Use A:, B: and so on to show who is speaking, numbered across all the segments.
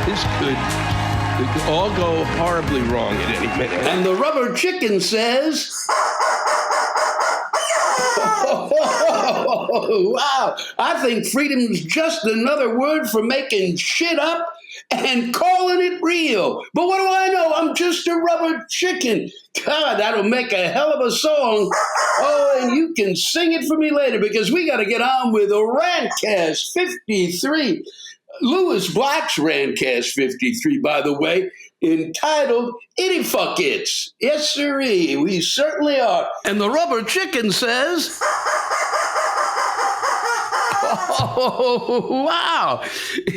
A: This could all go horribly wrong at any minute.
B: And the rubber chicken says, wow, I think freedom's just another word for making shit up and calling it real. But what do I know? I'm just a rubber chicken. God, that'll make a hell of a song. Oh, and you can sing it for me later because we got to get on with Rantcast 53. Lewis Black's Rantcast 53, by the way, entitled Itty Fuck It's. Yes, sirree, we certainly are. And the rubber chicken says, oh, wow.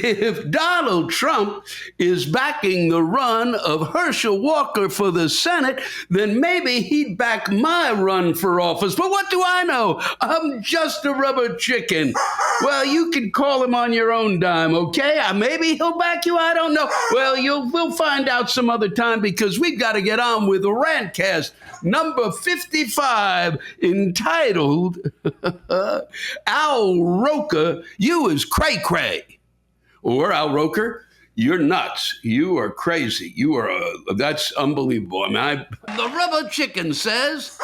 B: If Donald Trump is backing the run of Herschel Walker for the Senate, then maybe he'd back my run for office. But what do I know? I'm just a rubber chicken. Well, you can call him on your own dime, okay? Maybe he'll back you, I don't know. Well, we'll find out some other time because we've got to get on with Rantcast number 55, entitled Al Roker, You Is Cray Cray. Or Al Roker, you're nuts. You are crazy. That's unbelievable. The rubber chicken says,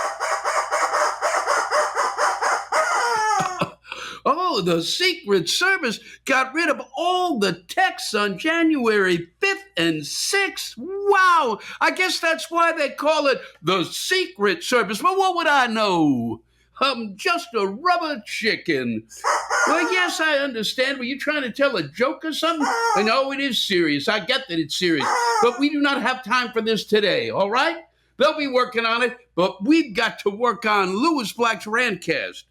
B: oh, the Secret Service got rid of all the texts on January 5th and 6th. Wow. I guess that's why they call it the Secret Service. But what would I know? I'm just a rubber chicken. Well, yes, I understand. Were you trying to tell a joke or something? I know it is serious. I get that it's serious. But we do not have time for this today, all right? They'll be working on it, but we've got to work on Lewis Black's Rantcast.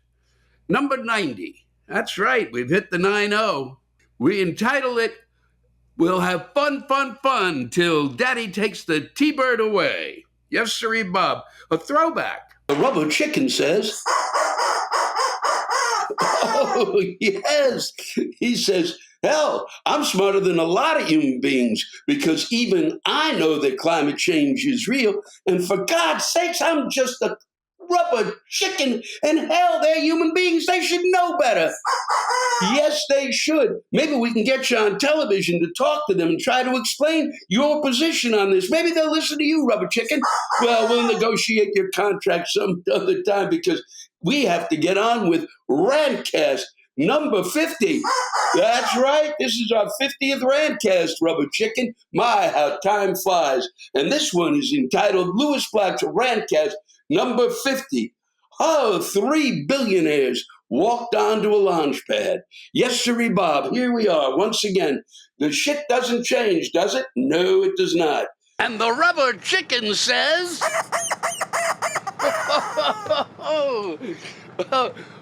B: Number 90. That's right. We've hit the 9-0. We entitle it, We'll Have Fun, Fun, Fun Till Daddy Takes the T-Bird Away. Yes, sirree, Bob. A throwback. The rubber chicken says, oh, yes. He says, hell, I'm smarter than a lot of human beings because even I know that climate change is real. And for God's sakes, I'm just a rubber chicken. And hell, they're human beings. They should know better. Yes, they should. Maybe we can get you on television to talk to them and try to explain your position on this. Maybe they'll listen to you, rubber chicken. Well, we'll negotiate your contract some other time because we have to get on with Rantcast number 50. That's right. This is our 50th Rantcast, rubber chicken. My, how time flies. And this one is entitled Lewis Black's Rantcast number 50. Oh, 3 billionaires walked onto a launch pad. Yes, sirree, Bob. Here we are once again. The shit doesn't change, does it? No, it does not. And the rubber chicken says,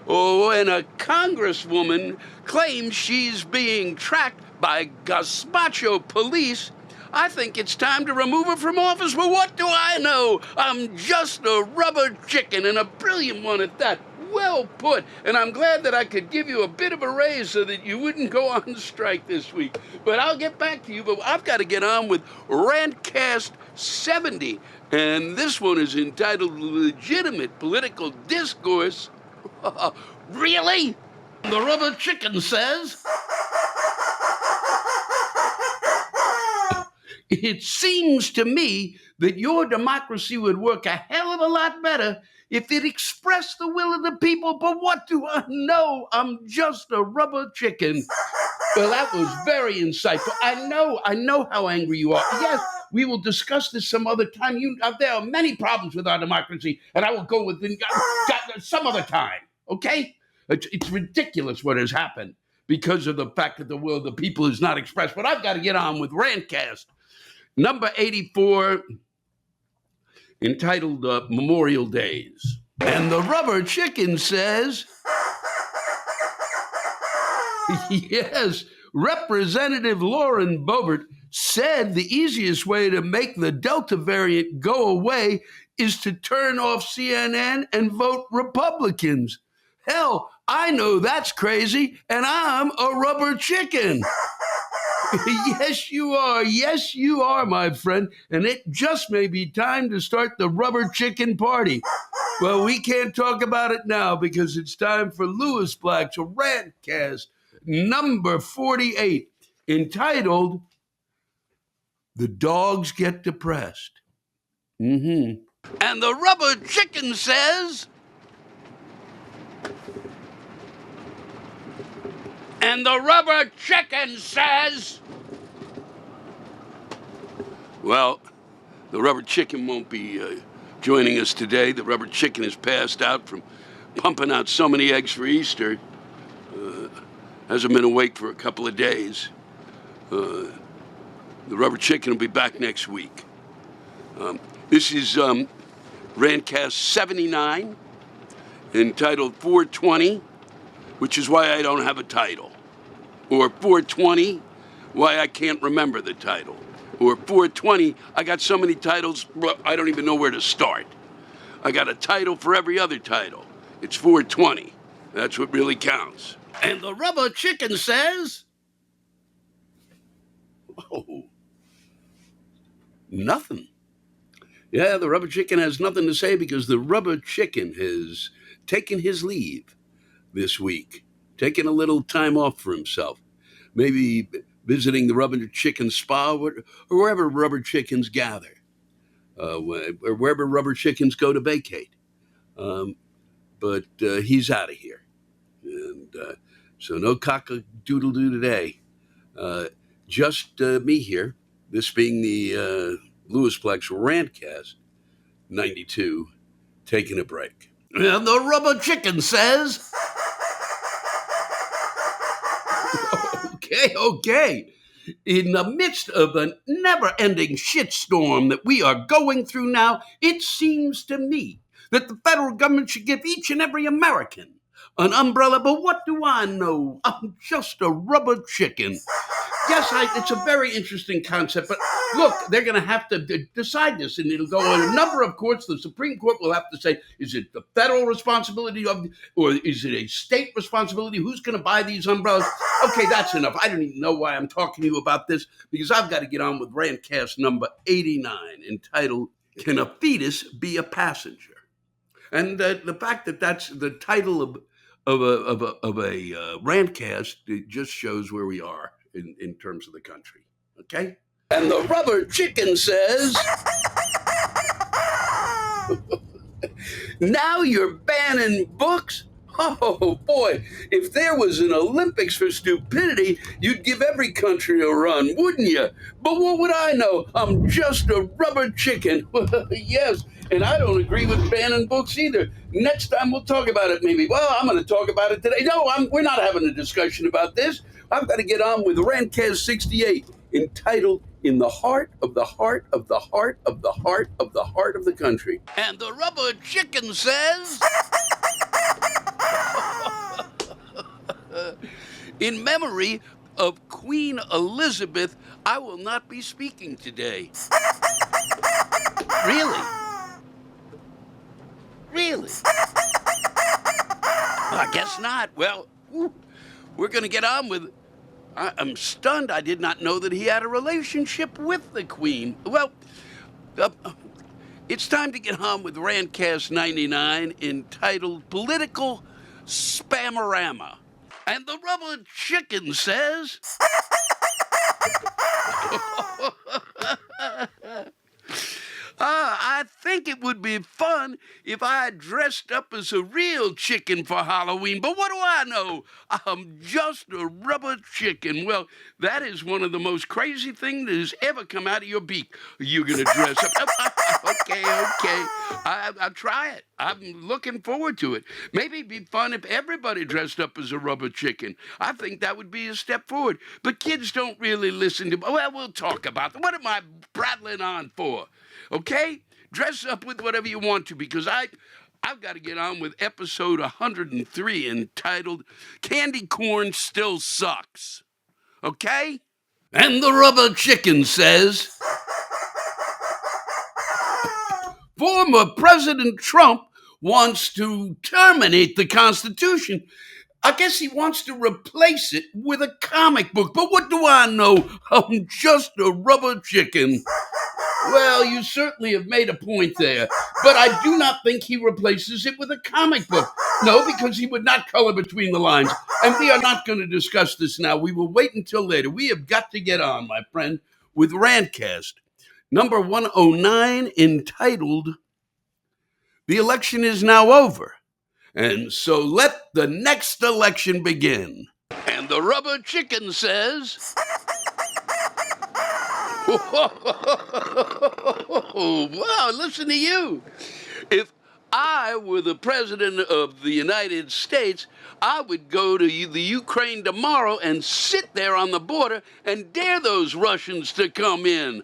B: when a congresswoman claims she's being tracked by gazpacho police, I think it's time to remove her from office. But what do I know? I'm just a rubber chicken, and a brilliant one at that. Well put. And I'm glad that I could give you a bit of a raise so that you wouldn't go on strike this week. But I'll get back to you. But I've got to get on with Rantcast 70. And this one is entitled Legitimate Political Discourse. Really? The rubber chicken says, it seems to me that your democracy would work a hell of a lot better if it expressed the will of the people. But what do I know? I'm just a rubber chicken. Well, that was very insightful. I know how angry you are. Yes, we will discuss this some other time. There are many problems with our democracy, and I will go with some other time, okay? It's ridiculous what has happened because of the fact that the will of the people is not expressed. But I've got to get on with Rantcast number 84, entitled Memorial Days. And the rubber chicken says, yes, Representative Lauren Boebert said the easiest way to make the Delta variant go away is to turn off CNN and vote Republicans. Hell, I know that's crazy, and I'm a rubber chicken. Yes, you are. Yes, you are, my friend. And it just may be time to start the rubber chicken party. Well, we can't talk about it now because it's time for Lewis Black's Rantcast number 48, entitled the dogs get depressed. And the rubber chicken says... And the rubber chicken says... Well, the rubber chicken won't be joining us today. The rubber chicken is passed out from pumping out so many eggs for Easter. Hasn't been awake for a couple of days. The rubber chicken will be back next week. This is Rantcast 79, entitled 420, which is why I don't have a title. Or 420, why I can't remember the title. Or 420, I got so many titles, I don't even know where to start. I got a title for every other title. It's 420. That's what really counts. And the rubber chicken says... Oh, nothing. Yeah, the rubber chicken has nothing to say because the rubber chicken has taken his leave this week, taking a little time off for himself. Maybe visiting the rubber chicken spa or wherever rubber chickens gather, or wherever rubber chickens go to vacate. But he's out of here. And so no cock-a-doodle-doo today. Just me here, this being the Lewisplex Rantcast 92, taking a break. And the rubber chicken says... Okay. In the midst of a never-ending shitstorm that we are going through now, it seems to me that the federal government should give each and every American an umbrella. But what do I know? I'm just a rubber chicken. Yes, it's a very interesting concept, but look, they're going to have to decide this, and it'll go on a number of courts. The Supreme Court will have to say, is it the federal responsibility or is it a state responsibility? Who's going to buy these umbrellas? Okay, that's enough. I don't even know why I'm talking to you about this, because I've got to get on with Rantcast number 89, entitled, Can a Fetus Be a Passenger? And the fact that that's the title of a Rantcast, it just shows where we are in terms of the country, okay? And the rubber chicken says... Now you're banning books? Oh, boy, if there was an Olympics for stupidity, you'd give every country a run, wouldn't you? But what would I know? I'm just a rubber chicken. Yes, and I don't agree with banning books either. Next time we'll talk about it, maybe. Well, I'm going to talk about it today. No, we're not having a discussion about this. I've got to get on with Rantcast 68, entitled In the Heart of the Heart of the Heart of the Heart of the Heart of the Country. And the rubber chicken says... In memory of Queen Elizabeth, I will not be speaking today. Really? I guess not. Well, we're going to get on with... I'm stunned. I did not know that he had a relationship with the Queen. Well, it's time to get on with Rantcast 99, entitled Political Spamorama. And the rubber chicken says... I think it would be fun if I dressed up as a real chicken for Halloween, but what do I know? I'm just a rubber chicken. Well, that is one of the most crazy things that has ever come out of your beak. You're going to dress up. Okay. I'll try it. I'm looking forward to it. Maybe it'd be fun if everybody dressed up as a rubber chicken. I think that would be a step forward. But kids don't really listen to... Well, we'll talk about them. What am I prattling on for? Okay? Dress up with whatever you want to, because I've got to get on with episode 103, entitled Candy Corn Still Sucks. Okay? And the rubber chicken says... Former President Trump wants to terminate the Constitution. I guess he wants to replace it with a comic book. But what do I know? I'm just a rubber chicken. Well, you certainly have made a point there, but I do not think he replaces it with a comic book. No, because he would not color between the lines. And we are not going to discuss this now. We will wait until later. We have got to get on, my friend. with Rantcast, number 109, entitled "The Election is Now Over, and so let the next election begin." And the rubber chicken says, wow, listen to you. If I were the president of the United States, I would go to the Ukraine tomorrow and sit there on the border and dare those Russians to come in.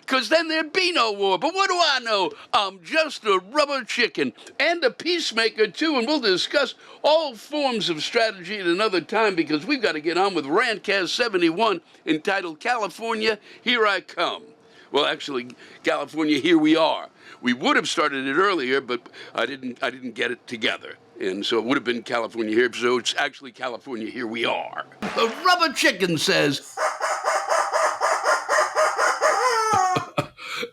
B: Because then there'd be no war. But what do I know? I'm just a rubber chicken and a peacemaker, too. And we'll discuss all forms of strategy at another time because we've got to get on with Rantcast 71 entitled California, Here I Come. Well, actually, California, here we are. We would have started it earlier, but I didn't get it together. And so it would have been California here, so it's actually California, here we are. The rubber chicken says,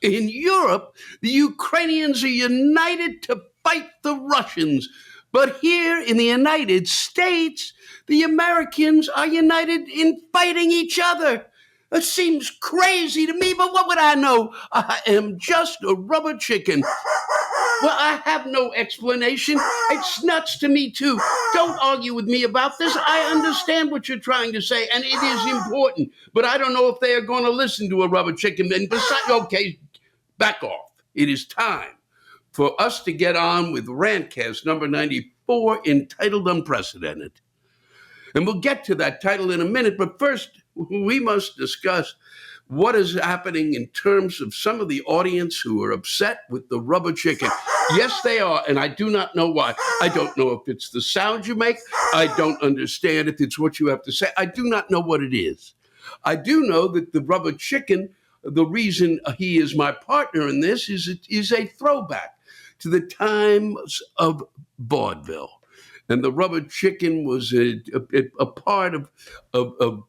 B: in Europe, the Ukrainians are united to fight the Russians. But here in the United States, the Americans are united in fighting each other. It seems crazy to me, but what would I know? I am just a rubber chicken. Well, I have no explanation. It's nuts to me, too. Don't argue with me about this. I understand what you're trying to say, and it is important. But I don't know if they are going to listen to a rubber chicken. And besides, okay, back off. It is time for us to get on with Rantcast number 94, entitled Unprecedented. And we'll get to that title in a minute, but first, we must discuss what is happening in terms of some of the audience who are upset with the rubber chicken. Yes, they are, and I do not know why. I don't know if it's the sound you make. I don't understand if it's what you have to say. I do not know what it is. I do know that the rubber chicken, the reason he is my partner in this is it is a throwback to the times of vaudeville. And the rubber chicken was a part of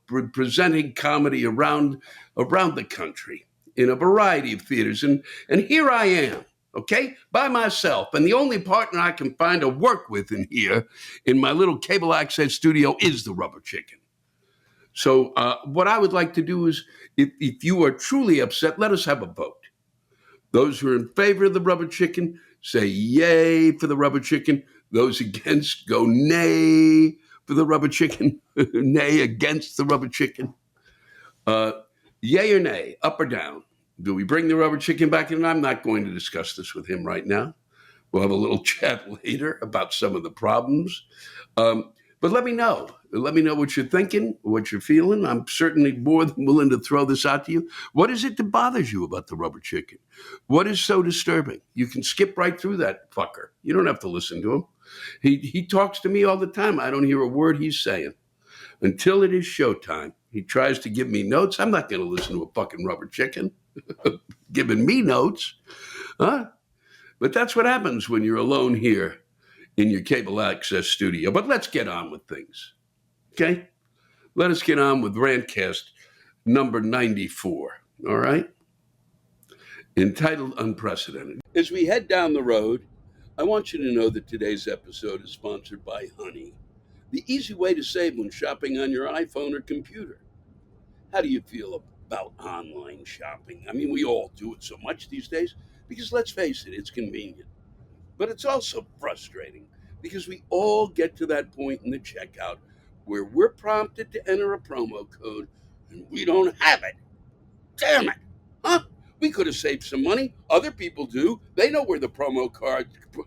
B: presenting comedy around the country in a variety of theaters. And here I am, okay, by myself. And the only partner I can find to work with in here, in my little cable access studio, is the rubber chicken. So what I would like to do is, if you are truly upset, let us have a vote. Those who are in favor of the rubber chicken, say yay for the rubber chicken. Those against, go nay for the rubber chicken. Nay against the rubber chicken. Yay or nay, up or down? Do we bring the rubber chicken back in? I'm not going to discuss this with him right now. We'll have a little chat later about some of the problems. But let me know. Let me know what you're thinking, what you're feeling. I'm certainly more than willing to throw this out to you. What is it that bothers you about the rubber chicken? What is so disturbing? You can skip right through that fucker. You don't have to listen to him. He talks to me all the time. I don't hear a word he's saying. Until it is showtime, he tries to give me notes. I'm not going to listen to a fucking rubber chicken giving me notes. Huh? But that's what happens when you're alone here in your cable access studio. But let's get on with things. Okay? Let us get on with Rantcast number 94. All right? Entitled Unprecedented. As we head down the road, I want you to know that today's episode is sponsored by Honey, the easy way to save when shopping on your iPhone or computer. How do you feel about online shopping? I mean, we all do it so much these days because, let's face it, it's convenient. But it's also frustrating because we all get to that point in the checkout where we're prompted to enter a promo code and we don't have it. Damn it. Huh? We could have saved some money. Other people do. They know where the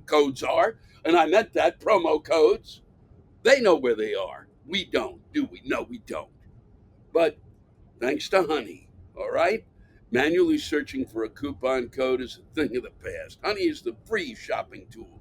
B: codes are. And I meant that, promo codes. They know where they are. We don't, do we? No, we don't. But thanks to Honey, all right? Manually searching for a coupon code is a thing of the past. Honey is the free shopping tool.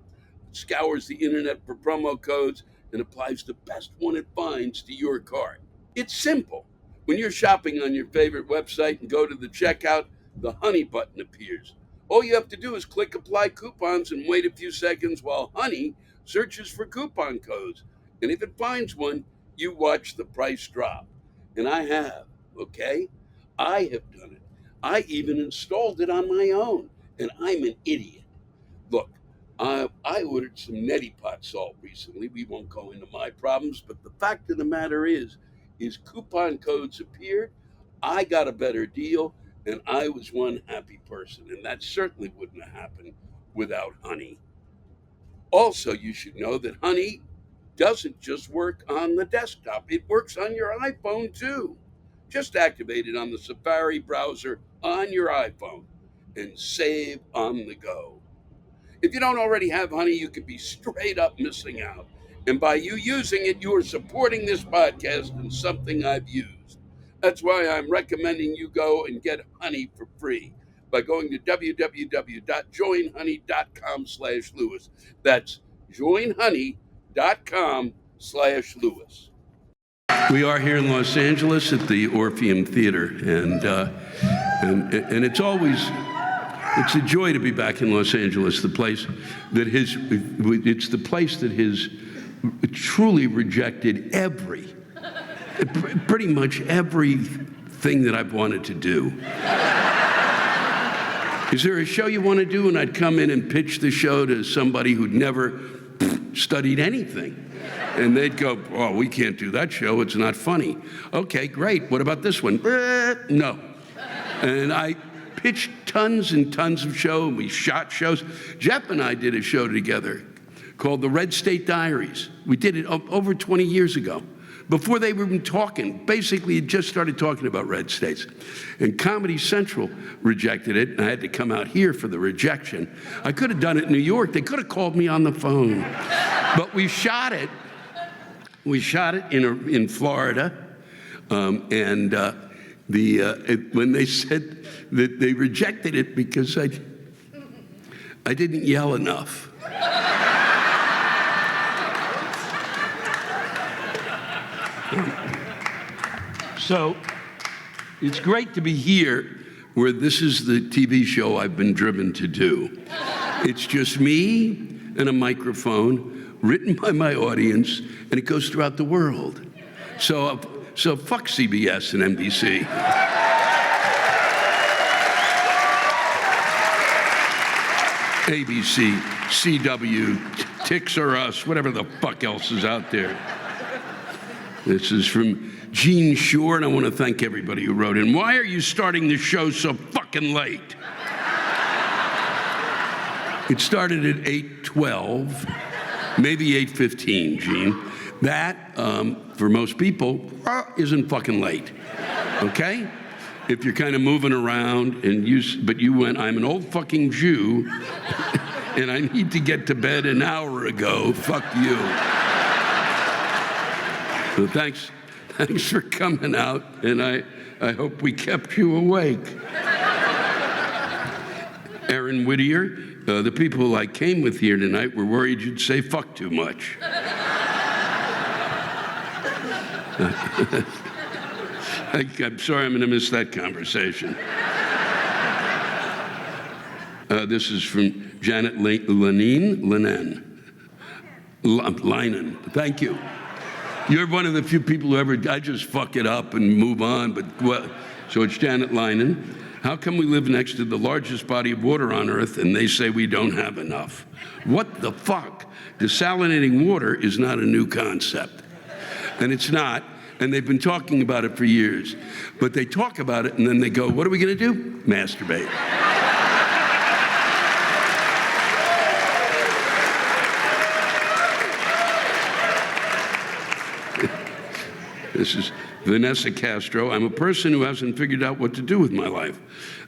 B: It scours the internet for promo codes and applies the best one it finds to your cart. It's simple. When you're shopping on your favorite website and go to the checkout, the Honey button appears. All you have to do is click Apply Coupons and wait a few seconds while Honey searches for coupon codes. And if it finds one, you watch the price drop. And I have, okay? I have done it. I even installed it on my own, and I'm an idiot. Look, I ordered some neti pot salt recently. We won't go into my problems, but the fact of the matter is coupon codes appeared. I got a better deal, and I was one happy person. And that certainly wouldn't have happened without Honey. Also, you should know that Honey doesn't just work on the desktop, it works on your iPhone too. Just activate it on the Safari browser on your iPhone and save on the go. If you don't already have Honey, you could be straight up missing out. And by you using it, you are supporting this podcast and something I've used. That's why I'm recommending you go and get Honey for free by going to www.joinhoney.com/Lewis. That's joinhoney.com/Lewis. We are here in Los Angeles at the Orpheum Theater, and it's a joy to be back in Los Angeles, the place that it's the place that has truly rejected pretty much everything that I've wanted to do. Is there a show you want to do? And I'd come in and pitch the show to somebody who'd never studied anything. And they'd go, oh, we can't do that show. It's not funny. Okay, great. What about this one? No. And I pitched tons and tons of shows. We shot shows. Jeff and I did a show together called The Red State Diaries. We did it over 20 years ago. Before they were even talking, basically it just started talking about red states. And Comedy Central rejected it, and I had to come out here for the rejection. I could have done it in New York. They could have called me on the phone. But we shot it. We shot it in Florida, when they said that they rejected it because I didn't yell enough. So it's great to be here where this is the TV show I've been driven to do. It's just me and a microphone written by my audience, and it goes throughout the world. So fuck CBS and NBC. ABC, CW, Tix or Us, whatever the fuck else is out there. This is from Gene Shore, and I want to thank everybody who wrote in. Why are you starting the show so fucking late? It started at 8:12, maybe 8:15, Gene. That, for most people, isn't fucking late, okay? If you're kind of moving around, but you went, I'm an old fucking Jew, and I need to get to bed an hour ago, fuck you. So thanks for coming out, and I hope we kept you awake. Aaron Whittier, the people I came with here tonight were worried you'd say fuck too much. I'm sorry I'm going to miss that conversation. This is from Janet Linen. Thank you. You're one of the few people who I just fuck it up and move on, so it's Janet Linen. How come we live next to the largest body of water on Earth and they say we don't have enough? What the fuck? Desalinating water is not a new concept. And it's not, and they've been talking about it for years. But they talk about it and then they go, what are we gonna do? Masturbate. This is Vanessa Castro. I'm a person who hasn't figured out what to do with my life.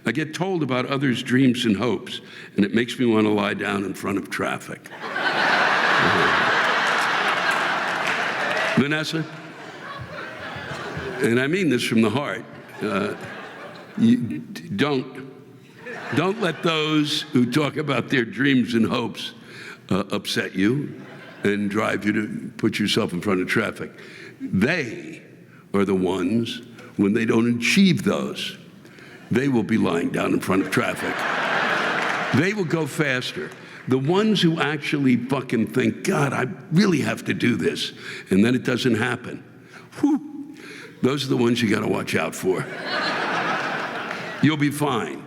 B: I get told about others' dreams and hopes, and it makes me want to lie down in front of traffic. Vanessa, and I mean this from the heart, don't let those who talk about their dreams and hopes upset you and drive you to put yourself in front of traffic. They are the ones, when they don't achieve those, they will be lying down in front of traffic. They will go faster. The ones who actually fucking think, God, I really have to do this, and then it doesn't happen. Whew, those are the ones you got to watch out for. You'll be fine.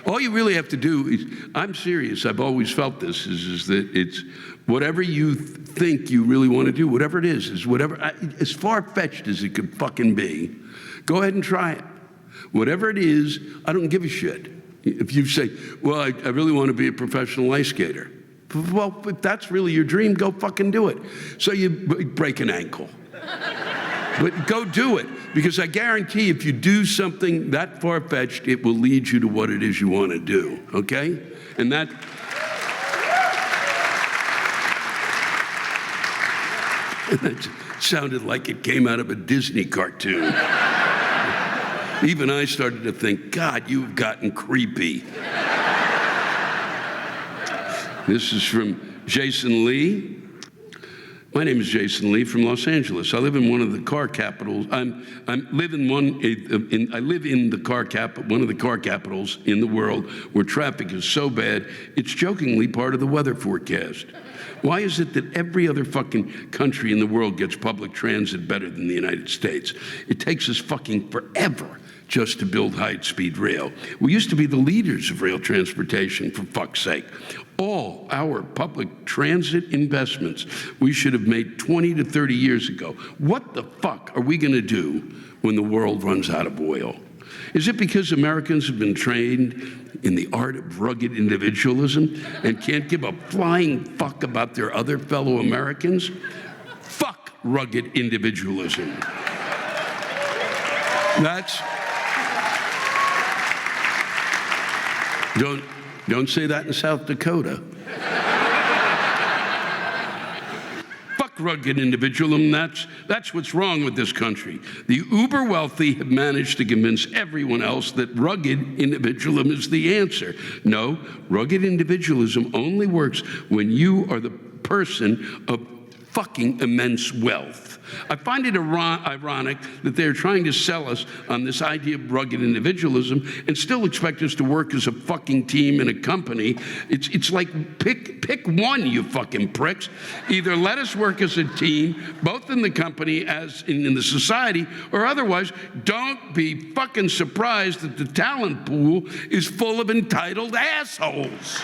B: All you really have to do is, I'm serious, I've always felt this, is that it's whatever you think you really want to do, whatever it is whatever, as far-fetched as it could fucking be, go ahead and try it. Whatever it is, I don't give a shit. If you say, well, I really want to be a professional ice skater. Well, if that's really your dream, go fucking do it. So you break an ankle. But go do it, because I guarantee if you do something that far-fetched, it will lead you to what it is you want to do, okay? And that sounded like it came out of a Disney cartoon. Even I started to think, God, you've gotten creepy. This is from Jason Lee. My name is Jason Lee from Los Angeles. I live in one of the car capitals. I live in one of the car capitals in the world where traffic is so bad, it's jokingly part of the weather forecast. Why is it that every other fucking country in the world gets public transit better than the United States? It takes us fucking forever just to build high-speed rail. We used to be the leaders of rail transportation, for fuck's sake. All our public transit investments we should have made 20 to 30 years ago. What the fuck are we gonna do when the world runs out of oil? Is it because Americans have been trained in the art of rugged individualism and can't give a flying fuck about their other fellow Americans? Fuck rugged individualism. Don't say that in South Dakota. Fuck rugged individualism. That's what's wrong with this country. The uber wealthy have managed to convince everyone else that rugged individualism is the answer. No, rugged individualism only works when you are the person of fucking immense wealth. I find it ironic that they're trying to sell us on this idea of rugged individualism and still expect us to work as a fucking team in a company. It's like, pick one, you fucking pricks. Either let us work as a team, both in the company as in the society, or otherwise don't be fucking surprised that the talent pool is full of entitled assholes.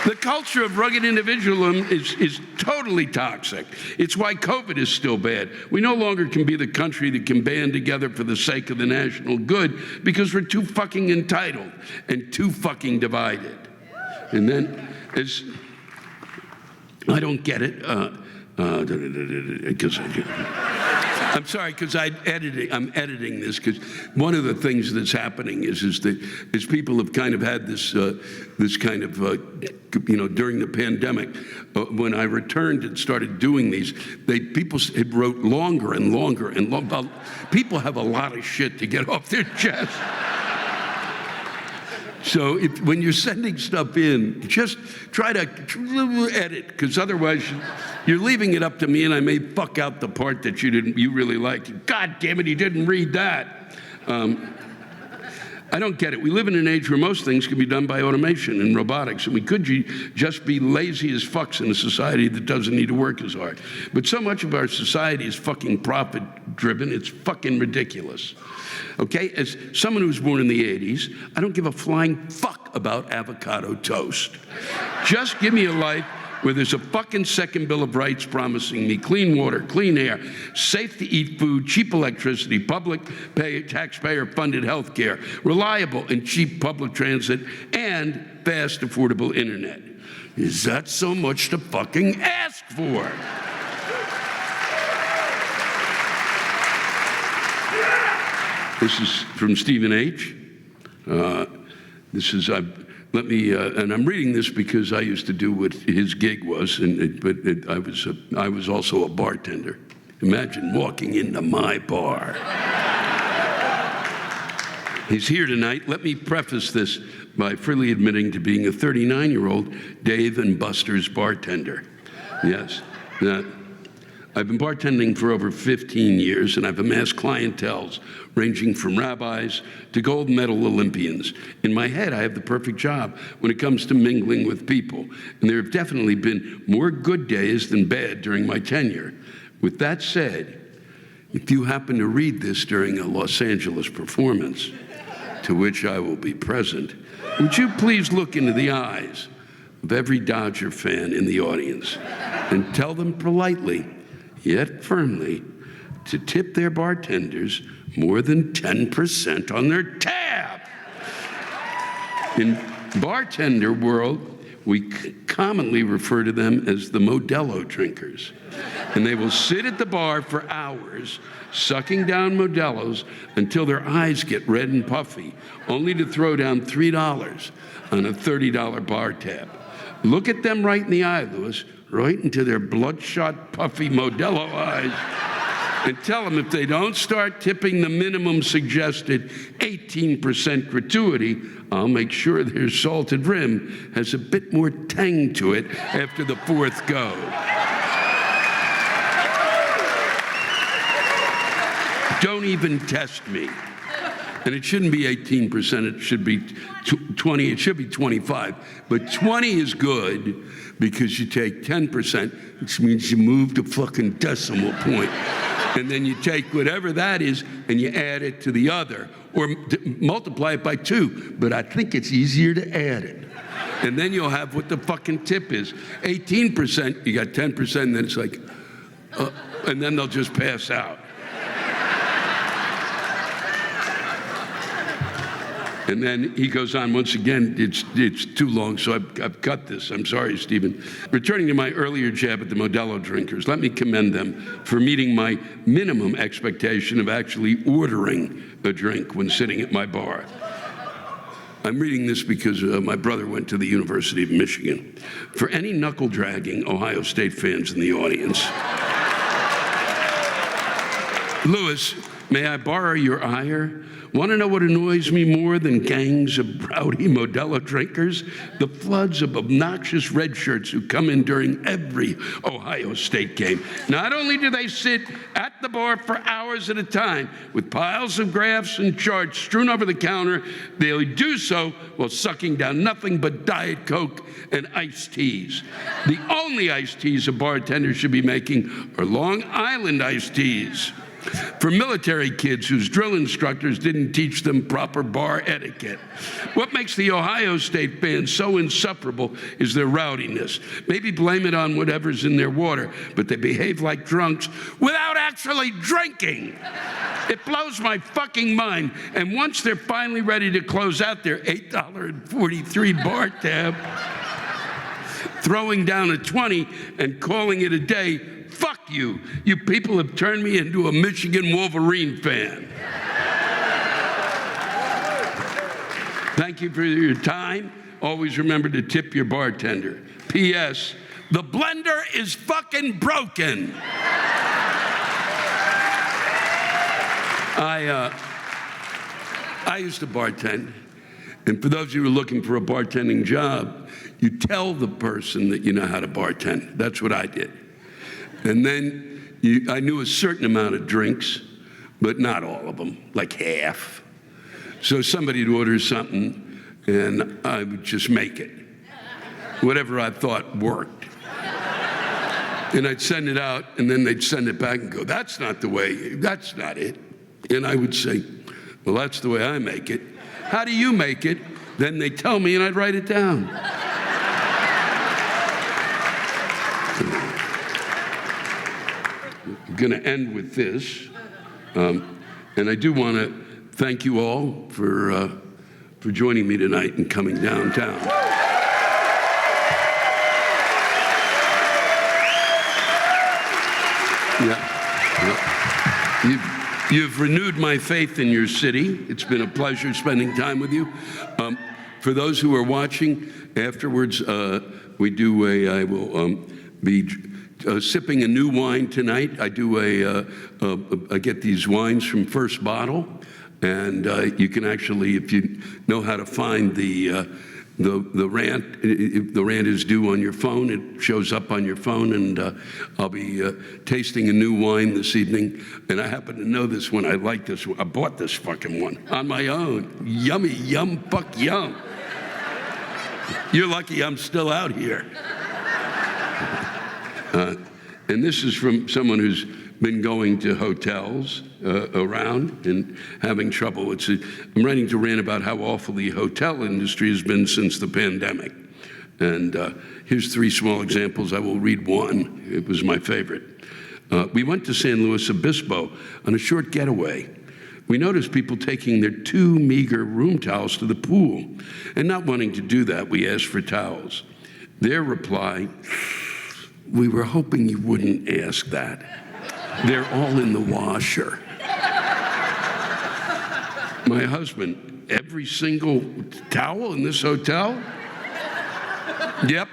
B: The culture of rugged individualism is totally toxic. It's why COVID is still bad. We no longer can be the country that can band together for the sake of the national good because we're too fucking entitled and too fucking divided. And then, I don't get it, because I'm sorry, because I'm editing this, because one of the things that's happening is that people have kind of had this kind of, during the pandemic, when I returned and started doing these, people wrote longer and longer and longer. People have a lot of shit to get off their chest. So when you're sending stuff in, just try to edit, because otherwise you're leaving it up to me, and I may fuck out the part that you really like. God damn it, you didn't read that. I don't get it. We live in an age where most things can be done by automation and robotics, and we could just be lazy as fucks in a society that doesn't need to work as hard. But so much of our society is fucking profit-driven, it's fucking ridiculous. Okay, as someone who was born in the 80s, I don't give a flying fuck about avocado toast. Just give me a life where there's a fucking second Bill of Rights promising me clean water, clean air, safe to eat food, cheap electricity, public taxpayer-funded health care, reliable and cheap public transit, and fast, affordable internet. Is that so much to fucking ask for? This is from Stephen H. And I'm reading this because I used to do what his gig was, but I was also a bartender. Imagine walking into my bar. He's here tonight. Let me preface this by freely admitting to being a 39-year-old Dave and Buster's bartender. Yes. I've been bartending for over 15 years, and I've amassed clienteles ranging from rabbis to gold medal Olympians. In my head, I have the perfect job when it comes to mingling with people, and there have definitely been more good days than bad during my tenure. With that said, if you happen to read this during a Los Angeles performance, to which I will be present, would you please look into the eyes of every Dodger fan in the audience and tell them politely, yet firmly, to tip their bartenders more than 10% on their tab. In bartender world, we commonly refer to them as the Modelo drinkers. And they will sit at the bar for hours, sucking down Modelos until their eyes get red and puffy, only to throw down $3 on a $30 bar tab. Look at them right in the eye, Louis, right into their bloodshot, puffy Modelo eyes, and tell them if they don't start tipping the minimum suggested 18% gratuity, I'll make sure their salted rim has a bit more tang to it after the fourth go. Don't even test me. And it shouldn't be 18%, it should be 20, it should be 25. But 20 is good because you take 10%, which means you move the fucking decimal point. And then you take whatever that is and you add it to the other, or multiply it by 2. But I think it's easier to add it. And then you'll have what the fucking tip is. 18%, you got 10%, and then it's like, and then they'll just pass out. And then he goes on once again, it's too long, so I've cut this. I'm sorry, Stephen. Returning to my earlier jab at the Modelo drinkers, let me commend them for meeting my minimum expectation of actually ordering a drink when sitting at my bar. I'm reading this because my brother went to the University of Michigan. For any knuckle-dragging Ohio State fans in the audience, Louis, may I borrow your ire? Want to know what annoys me more than gangs of rowdy Modelo drinkers? The floods of obnoxious red shirts who come in during every Ohio State game. Not only do they sit at the bar for hours at a time with piles of graphs and charts strewn over the counter, they do so while sucking down nothing but Diet Coke and iced teas. The only iced teas a bartender should be making are Long Island iced teas. For military kids whose drill instructors didn't teach them proper bar etiquette. What makes the Ohio State fans so insufferable is their rowdiness. Maybe blame it on whatever's in their water, but they behave like drunks without actually drinking. It blows my fucking mind. And once they're finally ready to close out their $8.43 bar tab, throwing down a 20 and calling it a day, fuck you. You people have turned me into a Michigan Wolverine fan. Thank you for your time. Always remember to tip your bartender. P.S. The blender is fucking broken. I used to bartend. And for those of you who are looking for a bartending job, you tell the person that you know how to bartend. That's what I did. And then I knew a certain amount of drinks, but not all of them, like half. So somebody would order something, and I would just make it. Whatever I thought worked. And I'd send it out, and then they'd send it back and go, that's not the way, that's not it. And I would say, well, that's the way I make it. How do you make it? Then they'd tell me, and I'd write it down. I'm going to end with this, and I do want to thank you all for joining me tonight and coming downtown. You've renewed my faith in your city. It's been a pleasure spending time with you. For those who are watching, afterwards, I will be sipping a new wine tonight. I get these wines from First Bottle, and you can actually, if you know how to find the Rant, the Rant is due on your phone. It shows up on your phone, and I'll be tasting a new wine this evening. And I happen to know this one. I like this one. I bought this fucking one on my own. Yummy, yum, fuck, yum. You're lucky I'm still out here. And this is from someone who's been going to hotels around and having trouble. I'm writing to Rant about how awful the hotel industry has been since the pandemic. And here's 3 small examples. I will read one. It was my favorite.
A: We went to San Luis Obispo on a short getaway. We noticed people taking their 2 meager room towels to the pool. And not wanting to do that, we asked for towels. Their reply, "We were hoping you wouldn't ask that. They're all in the washer." My husband, "Every single towel in this hotel?" "Yep."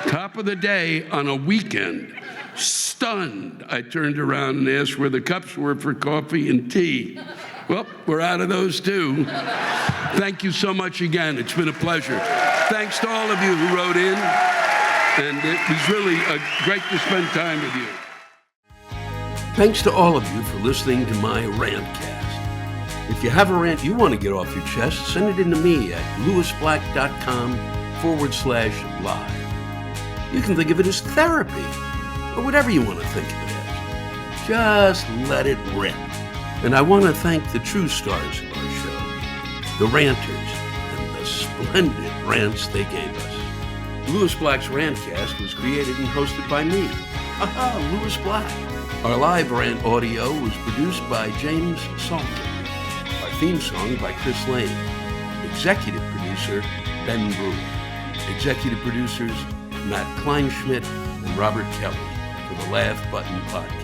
A: Top of the day on a weekend. Stunned, I turned around and asked where the cups were for coffee and tea. Well, we're out of those too. Thank you so much again. It's been a pleasure. Thanks to all of you who wrote in, and it was really great to spend time with you.
B: Thanks to all of you for listening to my Rantcast. If you have a rant you want to get off your chest, send it in to me at lewisblack.com/live. You can think of it as therapy, or whatever you want to think of it as. Just let it rip. And I want to thank the true stars of our show, the Ranters, and the splendid rants they gave us. Lewis Black's Rantcast was created and hosted by me, Lewis Black. Our live rant audio was produced by James Salter. Our theme song by Chris Lane. Executive producer, Ben Brewer. Executive producers, Matt Kleinschmidt and Robert Kelly for the Laugh Button Podcast.